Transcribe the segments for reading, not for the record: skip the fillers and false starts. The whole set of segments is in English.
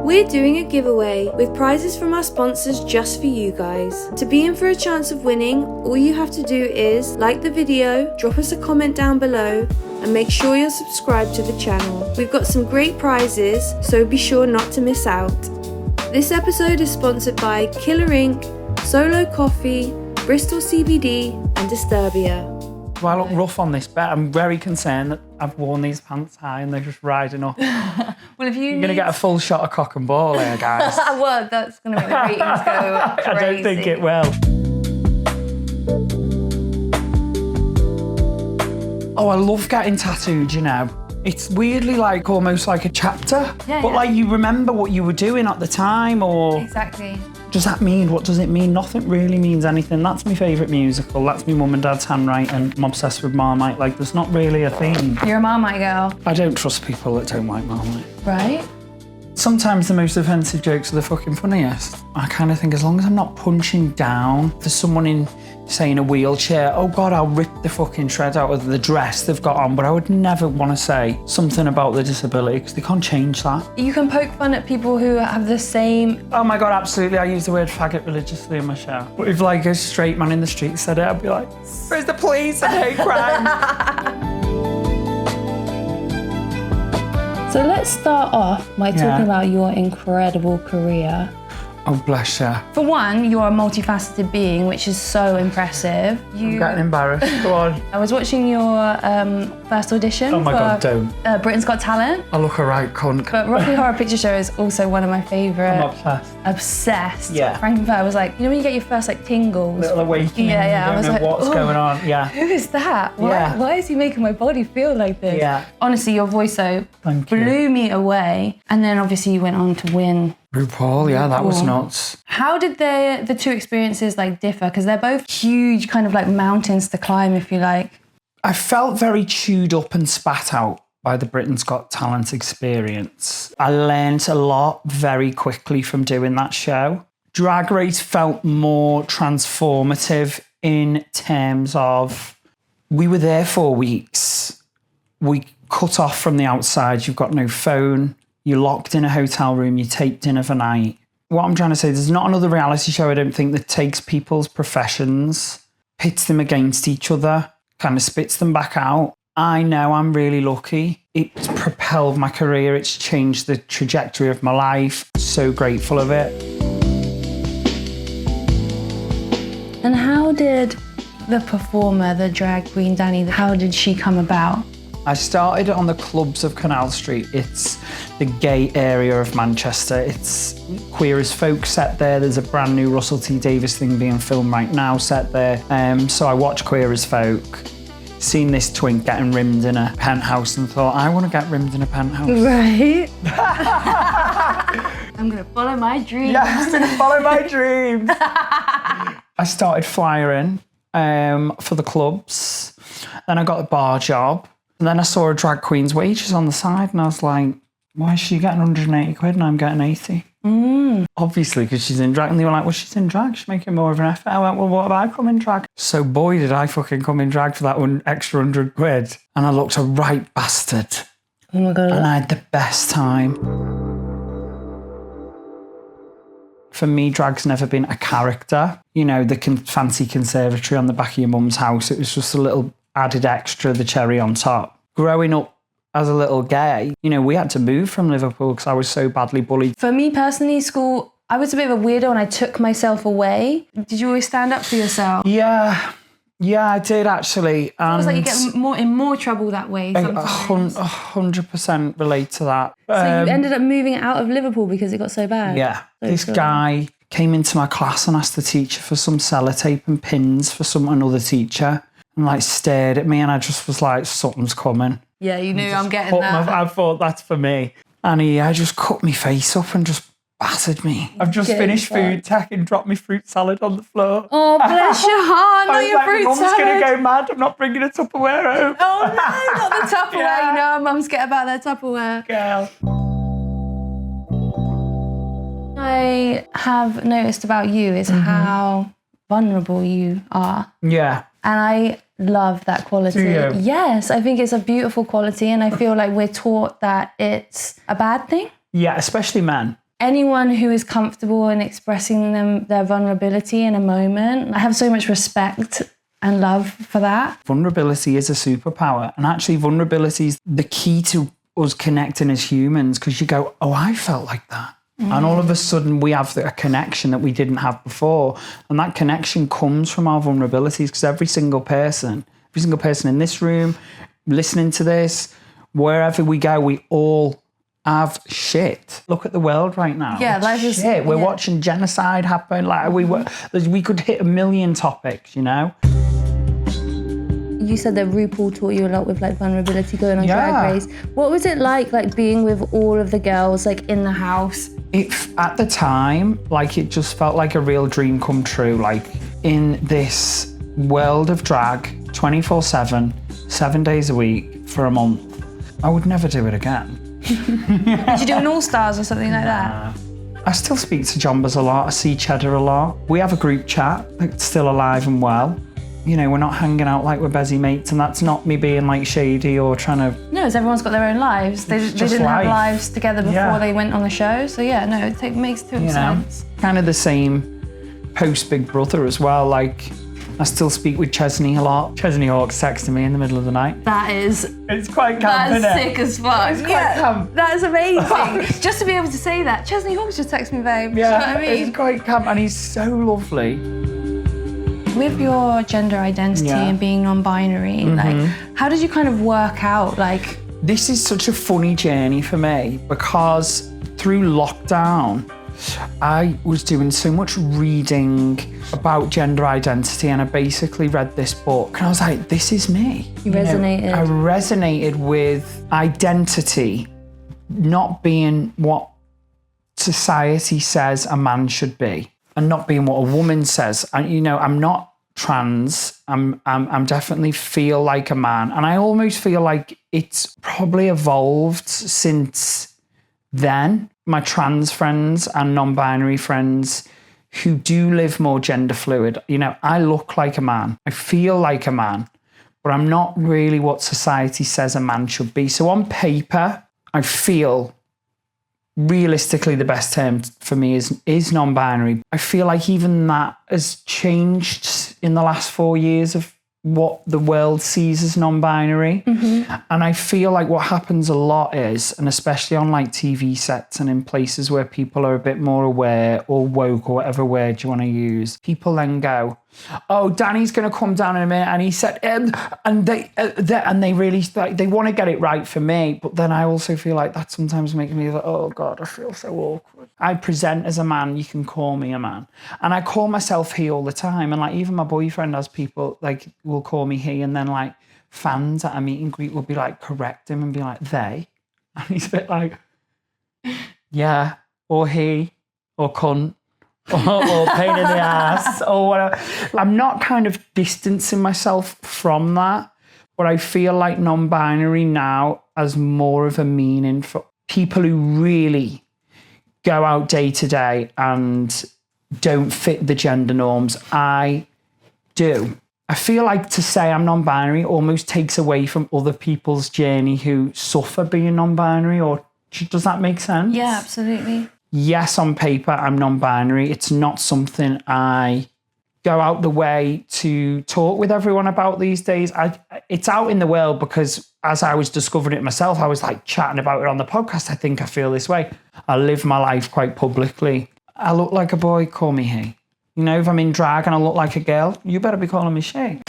We're doing a giveaway with prizes from our sponsors just for you guys. To be in for a chance of winning, all you have to do is like the video, drop us a comment down below, and make sure you're subscribed to the channel. We've got some great prizes, so be sure not to miss out. This episode is sponsored by Killer Ink, Solo Coffee, Bristol CBD, and Disturbia. Do I look rough on this bet? I'm very concerned that I've worn these pants high and they're just riding up. Well, if you're going to get a full shot of cock and ball here, guys. Well, that's going to make the ratings go crazy. I don't think it will. Oh, I love getting tattooed, you know. It's weirdly like almost like a chapter. Yeah, but like you remember what you were doing at the time, or... Exactly. Does that mean, what does it mean? Nothing really means anything. That's my favourite musical. That's my mum and dad's handwriting. I'm obsessed with Marmite. Like, there's not really a theme. You're a Marmite girl. I don't trust people that don't like Marmite. Right? Sometimes the most offensive jokes are the fucking funniest. I kind of think as long as I'm not punching down, if there's someone in, say, in a wheelchair, oh God, I'll rip the fucking shred out of the dress they've got on, but I would never want to say something about the disability because they can't change that. You can poke fun at people who have the same... Oh my God, absolutely. I use the word faggot religiously in my show. But if like a straight man in the street said it, I'd be like, where's the police? I hate crime. So let's start off by talking about your incredible career. Oh, bless you. For one, you're a multifaceted being, which is so impressive. I'm getting embarrassed. Go on. I was watching your first audition Oh my for God, don't. Britain's Got Talent. I look a right cunt. But Rocky Horror Picture Show is also one of my favourite. I'm obsessed. Obsessed. Yeah. Frankenfurter was like, you know when you get your first like tingles? Little awakening. Yeah. I was like, what's going on? Yeah. Who is that? Why is he making my body feel like this? Yeah. Honestly, your voice though Thank you. blew me away. And then obviously you went on to win. RuPaul, yeah, that was nuts. How did the two experiences like differ? Because they're both huge kind of like mountains to climb, if you like. I felt very chewed up and spat out by the Britain's Got Talent experience. I learned a lot very quickly from doing that show. Drag Race felt more transformative in terms of we were there 4 weeks. We cut off from the outside. You've got no phone. You're locked in a hotel room. You're taped in overnight. What I'm trying to say, there's not another reality show, I don't think, that takes people's professions, pits them against each other, kind of spits them back out. I know I'm really lucky. It's propelled my career. It's changed the trajectory of my life. So grateful of it. And how did the performer, the drag queen Danny, how did she come about? I started on the clubs of Canal Street. It's the gay area of Manchester. It's Queer as Folk set there. There's a brand new Russell T Davies thing being filmed right now set there. So I watched Queer as Folk, seen this twink getting rimmed in a penthouse and thought, I want to get rimmed in a penthouse. Right. I'm going to follow my dreams. Yeah, I'm going to follow my dreams. I started flyering for the clubs. Then I got a bar job. And then I saw a drag queen's wages on the side and I was like, why is she getting 180 quid and I'm getting 80? Obviously, because she's in drag. And they were like, well, she's in drag. She's making more of an effort. I went, well, what if I come in drag? So boy, did I fucking come in drag for that extra 100 quid. And I looked a right bastard. Oh my God. And I had the best time. For me, drag's never been a character. You know, the fancy conservatory on the back of your mum's house. It was just a little added extra, the cherry on top. Growing up as a little gay, you know, we had to move from Liverpool because I was so badly bullied. For me personally, school, I was a bit of a weirdo and I took myself away. Did you always stand up for yourself? Yeah, I did actually. And it was like you get in more trouble that way. 100% relate to that. So you ended up moving out of Liverpool because it got so bad? Yeah. This guy came into my class and asked the teacher for some sellotape and pins for another teacher. And like stared at me and I just was like, something's coming. Yeah, you knew I'm getting that. I thought that's for me. And he just cut my face up and just battered me. I've just finished food tech and dropped my fruit salad on the floor. Oh, bless your heart, not your fruit salad. Mum's going to go mad. I'm not bringing a Tupperware home. Oh no, not the Tupperware. Yeah. You know, mums get about their Tupperware. Girl. I have noticed about you is how vulnerable you are. Yeah. And I love that quality. Do you? Yes, I think it's a beautiful quality and I feel like we're taught that it's a bad thing. Yeah, especially men. anyone who is comfortable in expressing their vulnerability in a moment. I have so much respect and love for that. Vulnerability is a superpower. And actually, vulnerability is the key to us connecting as humans, because you go, oh, I felt like that. And all of a sudden we have a connection that we didn't have before. And that connection comes from our vulnerabilities, because every single person in this room, listening to this, wherever we go, we all have shit. Look at the world right now. Yeah, life is shit. We're watching genocide happen. Like we could hit a million topics, you know? You said that RuPaul taught you a lot with like vulnerability going on Drag Race. What was it like being with all of the girls like in the house? At the time, like it just felt like a real dream come true. Like in this world of drag, 24/7, 7 days a week for a month, I would never do it again. Did you do an All-Stars or something like that? I still speak to Jombas a lot. I see Cheddar a lot. We have a group chat that's still alive and well. You know, we're not hanging out like we're busy mates, and that's not me being like shady or trying to... No, it's everyone's got their own lives. They didn't have lives together before they went on the show. So yeah, no, it makes total sense. Kind of the same post Big Brother as well. Like, I still speak with Chesney a lot. Chesney Hawk's texting me in the middle of the night. That is... It's quite camp, isn't it? That's sick as fuck. It's quite camp. That is amazing. Just to be able to say that. Chesney Hawk's just texted me, babe. Yeah, you know what I mean? It's quite camp, and he's so lovely. With your gender identity and being non-binary, like, how did you kind of work out, like... This is such a funny journey for me, because through lockdown, I was doing so much reading about gender identity, and I basically read this book and I was like, this is me. You resonated. I resonated with identity not being what society says a man should be, and not being what a woman says. And I'm not trans. I'm definitely feel like a man, and I almost feel like it's probably evolved since then. My trans friends and non-binary friends who do live more gender fluid, I look like a man, I feel like a man, but I'm not really what society says a man should be. So on paper, I feel realistically the best term for me is non-binary. I feel like even that has changed in the last 4 years of what the world sees as non-binary. And I feel like what happens a lot is, and especially on like TV sets and in places where people are a bit more aware or woke or whatever word you want to use, people then go, oh, Danny's going to come down in a minute, and he said, and they really like, they want to get it right for me. But then I also feel like that sometimes makes me like, oh God, I feel so awkward. I present as a man, you can call me a man. And I call myself he all the time. And like, even my boyfriend has people like, will call me he, and then like fans at a meet and greet will be like, correct him and be like, they. And he's a bit like, yeah, or he, or cunt. or pain in the ass or whatever. I'm not kind of distancing myself from that, but I feel like non-binary now has more of a meaning for people who really go out day to day and don't fit the gender norms. I do. I feel like to say I'm non-binary almost takes away from other people's journey who suffer being non-binary, or does that make sense? Yeah, absolutely. Yes, on paper, I'm non-binary. It's not something I go out the way to talk with everyone about these days. It's out in the world because as I was discovering it myself, I was like chatting about it on the podcast. I think I feel this way. I live my life quite publicly. I look like a boy, call me he. If I'm in drag and I look like a girl, you better be calling me she.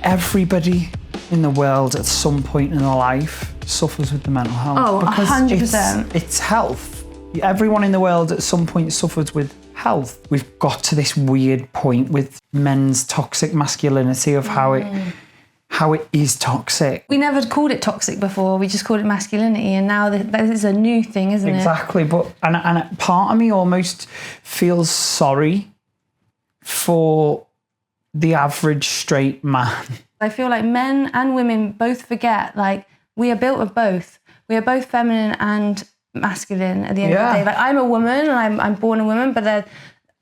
Everybody in the world at some point in their life suffers with the mental health. Oh, because 100%. It's health. Everyone in the world at some point suffers with health. We've got to this weird point with men's toxic masculinity of how it is toxic. We never called it toxic before. We just called it masculinity, and now this is a new thing, isn't it? Exactly. But and part of me almost feels sorry for the average straight man. I feel like men and women both forget, like, we are built of both. We are both feminine and masculine at the end of the day. Like, I'm a woman and I'm born a woman, but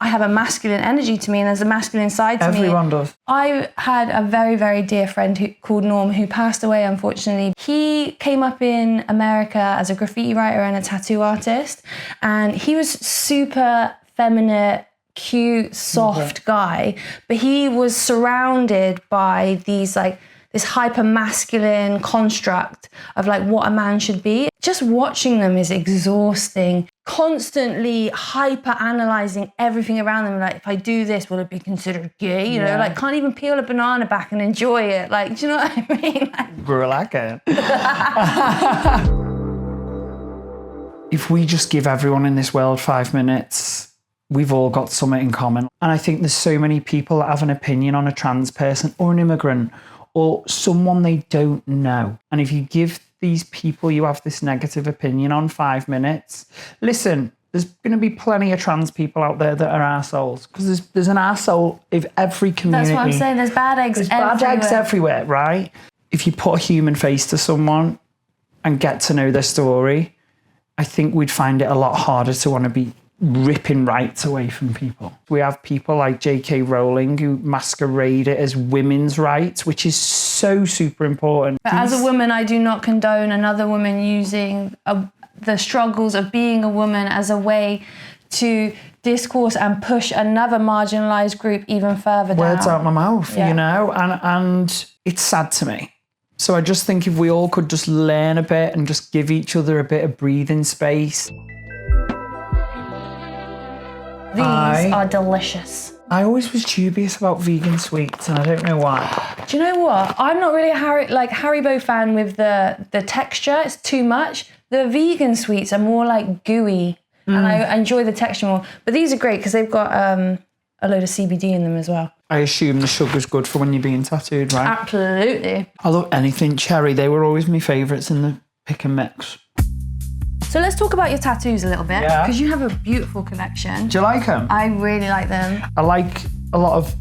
I have a masculine energy to me and there's a masculine side to me. Everyone does. I had a very, very dear friend called Norm who passed away, unfortunately. He came up in America as a graffiti writer and a tattoo artist. And he was super feminine, cute, soft guy. But he was surrounded by these like, this hyper masculine construct of like what a man should be. Just watching them is exhausting. Constantly hyper analyzing everything around them. Like, if I do this, will it be considered gay? You know, like can't even peel a banana back and enjoy it. Like, do you know what I mean? Like, If we just give everyone in this world 5 minutes, we've all got something in common. And I think there's so many people that have an opinion on a trans person or an immigrant or someone they don't know. And if you give these people you have this negative opinion on 5 minutes, listen, there's going to be plenty of trans people out there that are assholes, because there's an arsehole in every community. That's what I'm saying, there's bad eggs everywhere. Bad eggs everywhere, right? If you put a human face to someone and get to know their story, I think we'd find it a lot harder to want to be ripping rights away from people. We have people like J.K. Rowling who masquerade it as women's rights, which is so super important. But as a woman, I do not condone another woman using the struggles of being a woman as a way to discourse and push another marginalised group even further down. Words out my mouth, you know, and it's sad to me. So I just think if we all could just learn a bit and just give each other a bit of breathing space. These are delicious. I always was dubious about vegan sweets, and I don't know why. Do you know what? I'm not really a Haribo fan with the texture. It's too much. The vegan sweets are more like gooey, and I enjoy the texture more. But these are great because they've got a load of CBD in them as well. I assume the sugar's good for when you're being tattooed, right? Absolutely. I love anything cherry. They were always my favourites in the pick and mix. So let's talk about your tattoos a little bit, Yeah. because you have a beautiful collection. Do you like them? I really like them. I like a lot of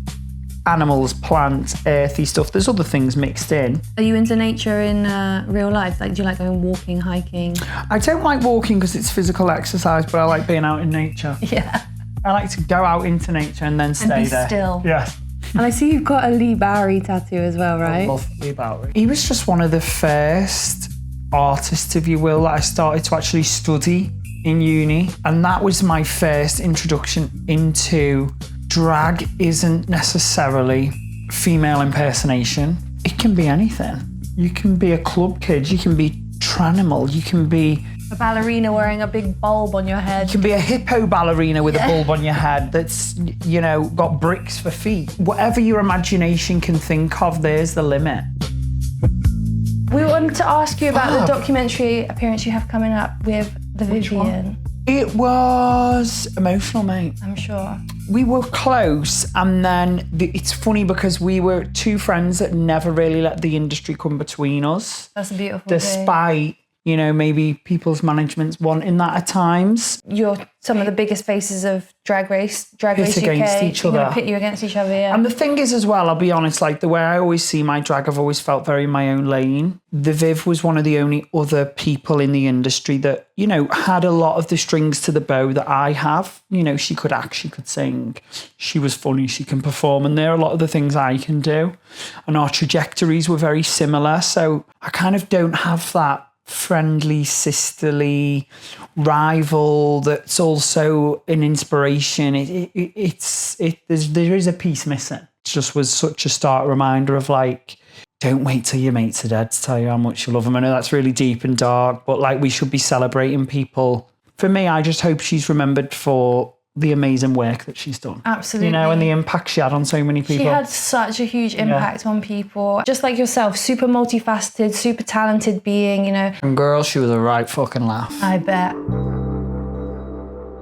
animals, plants, earthy stuff. There's other things mixed in. Are you into nature in real life? Like, do you like going walking, hiking? I don't like walking because it's physical exercise, but I like being out in nature. Yeah. I like to go out into nature and then stay be there. still. Yeah. And I see you've got a Lee Barry tattoo as well, right? I love Lee Barry. He was just one of the first artists, if you will, that I started to actually study in uni. And that was my first introduction into drag. Isn't necessarily female impersonation. It can be anything. You can be a club kid, you can be Tranimal, you can be a ballerina wearing a big bulb on your head. You can be a hippo ballerina with a bulb on your head that's, you know, got bricks for feet. Whatever your imagination can think of, there's the limit. We wanted to ask you about the documentary appearance you have coming up with the Vivienne. It was emotional, mate. I'm sure. We were close, and then it's funny because we were two friends that never really let the industry come between us. That's a beautiful Despite, you know, maybe people's managements wanting that at times. You're some of the biggest faces of Drag Race UK. Against each other. You're gonna pit you against each other, yeah. And the thing is as well, I'll be honest, like the way I always see my drag, I've always felt very in my own lane. The Viv was one of the only other people in the industry that, you know, had a lot of the strings to the bow that I have. You know, she could act, she could sing, she was funny, she can perform, and there are a lot of the things I can do. And our trajectories were very similar, so I kind of don't have that friendly, sisterly rival that's also an inspiration. There is a piece missing. It just was such a stark reminder of like, don't wait till your mates are dead to tell you how much you love them. I know that's really deep and dark, but like we should be celebrating people. For me, I just hope she's remembered for the amazing work that she's done. Absolutely. You know, and the impact she had on so many people. She had such a huge impact on people. Just like yourself, super multifaceted, super talented being, you know. And girl, she was a right fucking laugh. I bet.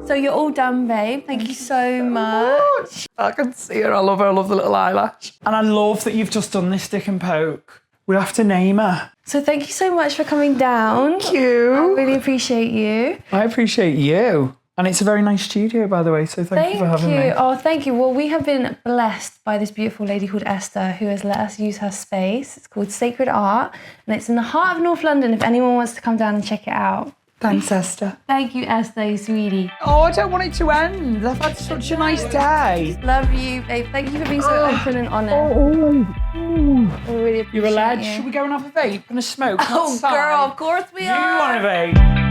So you're all done, babe. Thank you so much. I can see her. I love her. I love the little eyelash. And I love that you've just done this stick and poke. We have to name her. So thank you so much for coming down. Thank you. I really appreciate you. I appreciate you. And it's a very nice studio, by the way, so thank you for having me. Oh, thank you. Well, we have been blessed by this beautiful lady called Esther who has let us use her space. It's called Sacred Art, and it's in the heart of North London if anyone wants to come down and check it out. Thanks, Esther. Thank you, Esther, sweetie. Oh, I don't want it to end. I've had such a nice day. Love you, babe. Thank you for being so open and honest. I really appreciate You're a lad. you. Should we go and have a vape and a smoke? Oh, outside? girl, of course we You are. want a vape?